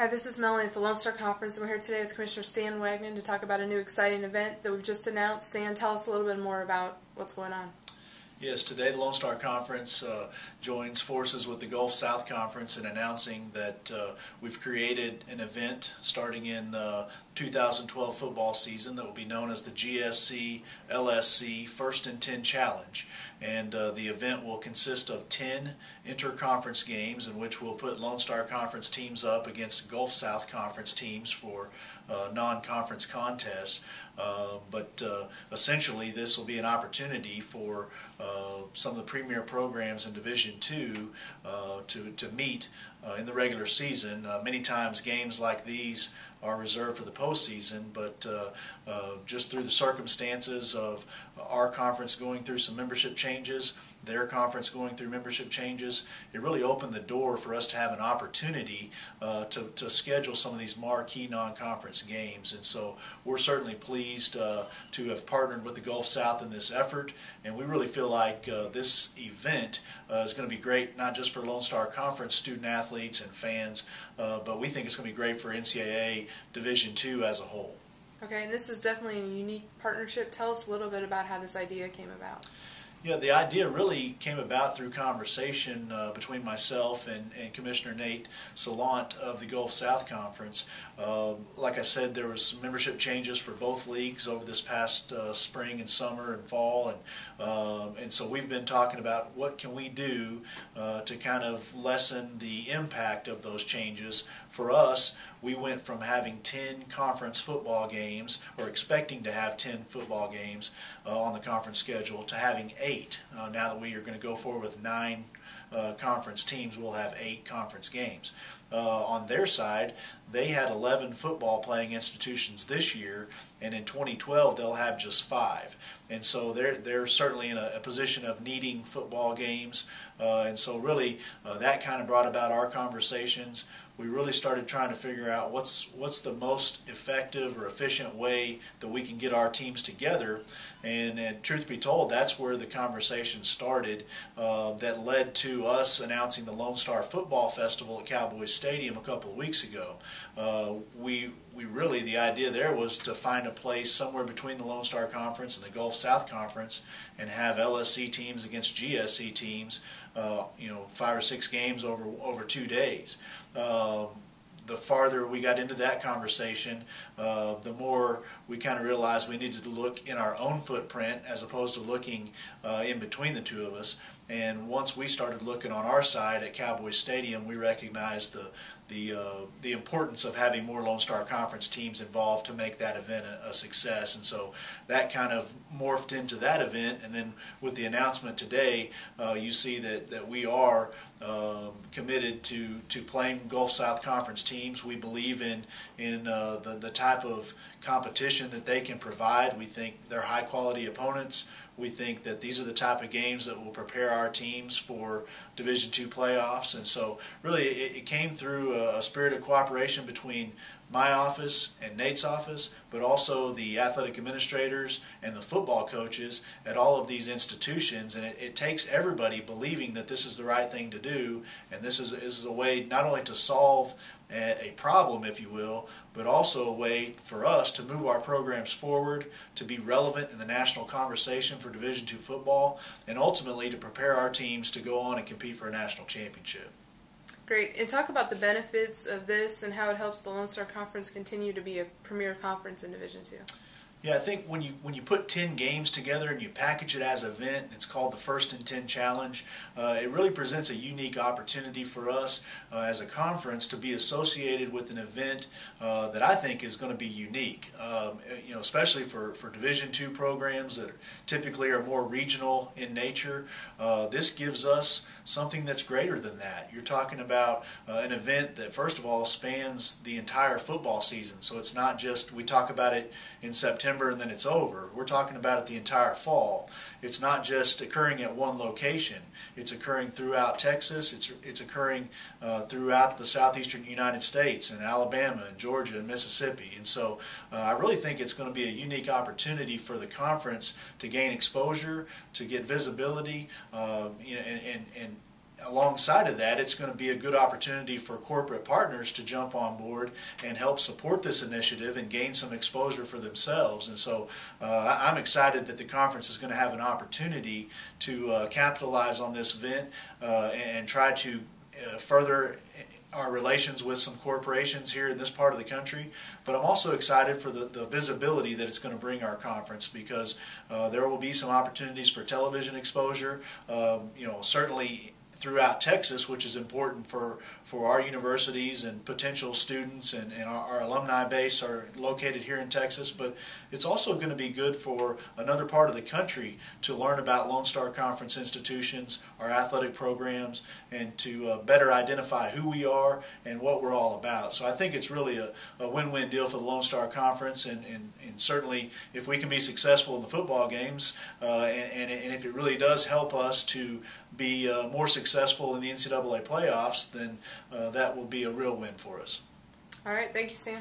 Hi, this is Melanie at the Lone Star Conference, and we're here today with Commissioner Stan Wagnon to talk about a new exciting event that we've just announced. Stan, tell us a little bit more about what's going on. Yes, today the Lone Star Conference joins forces with the Gulf South Conference in announcing that we've created an event starting in 2012 football season that will be known as the GSC-LSC First and 10 Challenge. And the event will consist of 10 inter-conference games in which we'll put Lone Star Conference teams up against Gulf South Conference teams for non-conference contests. But essentially this will be an opportunity for some of the premier programs in Division II to meet in the regular season. Many times games like these are reserved for the postseason, but just through the circumstances of our conference going through some membership changes, their conference going through membership changes, it really opened the door for us to have an opportunity to schedule some of these marquee non-conference games. And so we're certainly pleased to have partnered with the Gulf South in this effort, and we really feel like this event is going to be great not just for Lone Star Conference student athletes and fans, but we think it's going to be great for NCAA Division II as a whole. Okay, and this is definitely a unique partnership. Tell us a little bit about how this idea came about. Yeah, the idea really came about through conversation between myself and Commissioner Nate Salant of the Gulf South Conference. Like I said, there was some membership changes for both leagues over this past spring and summer and fall, and so we've been talking about what can we do to kind of lessen the impact of those changes. For us, we went from having 10 conference football games, or expecting to have 10 football games on the conference schedule, to having 8. Now that we are going to go forward with 9 conference teams, we'll have 8 conference games. On their side, they had 11 football playing institutions this year, and in 2012 they'll have just 5. And so they're certainly in a position of needing football games, and so really that kind of brought about our conversations. We really started trying to figure out what's the most effective or efficient way that we can get our teams together, and truth be told, that's where the conversation started that led to us announcing the Lone Star Football Festival at Cowboys Stadium a couple of weeks ago. We really, the idea there was to find a place somewhere between the Lone Star Conference and the Gulf South Conference and have LSC teams against GSC teams, 5 or 6 games over 2 days. The farther we got into that conversation, the more we kind of realized we needed to look in our own footprint as opposed to looking in between the two of us. And once we started looking on our side at Cowboys Stadium, we recognized the importance of having more Lone Star Conference teams involved to make that event a success. And so that kind of morphed into that event, and then with the announcement today, you see that we are committed to playing Gulf South Conference teams. We believe in the type of competition that they can provide. We think they're high quality opponents. We think that these are the type of games that will prepare our teams for Division II playoffs. And so really it came through a spirit of cooperation between my office and Nate's office, but also the athletic administrators and the football coaches at all of these institutions. And it takes everybody believing that this is the right thing to do, and this is a way not only to solve a problem, if you will, but also a way for us to move our programs forward, to be relevant in the national conversation for Division II football, and ultimately to prepare our teams to go on and compete for a national championship. Great. And talk about the benefits of this and how it helps the Lone Star Conference continue to be a premier conference in Division II. Yeah, I think when you put 10 games together and you package it as an event, and it's called the First and 10 Challenge, it really presents a unique opportunity for us as a conference to be associated with an event that I think is going to be unique. Especially for Division II programs that typically are more regional in nature. This gives us something that's greater than that. You're talking about an event that, first of all, spans the entire football season. So it's not just we talk about it in September and then it's over. We're talking about it the entire fall. It's not just occurring at one location. It's occurring throughout Texas. It's occurring throughout the southeastern United States, and Alabama and Georgia and Mississippi. And so I really think it's going to be a unique opportunity for the conference to gain exposure, to get visibility, and alongside of that, it's going to be a good opportunity for corporate partners to jump on board and help support this initiative and gain some exposure for themselves. And so I'm excited that the conference is going to have an opportunity to capitalize on this event and try to further our relations with some corporations here in this part of the country. But I'm also excited for the visibility that it's going to bring our conference, because there will be some opportunities for television exposure, certainly throughout Texas, which is important for our universities and potential students, and our alumni base are located here in Texas. But it's also going to be good for another part of the country to learn about Lone Star Conference institutions, our athletic programs, and to better identify who we are and what we're all about. So I think it's really a win-win deal for the Lone Star Conference, and certainly if we can be successful in the football games, and if it really does help us to be more successful in the NCAA playoffs, then that will be a real win for us. All right, thank you, Stan.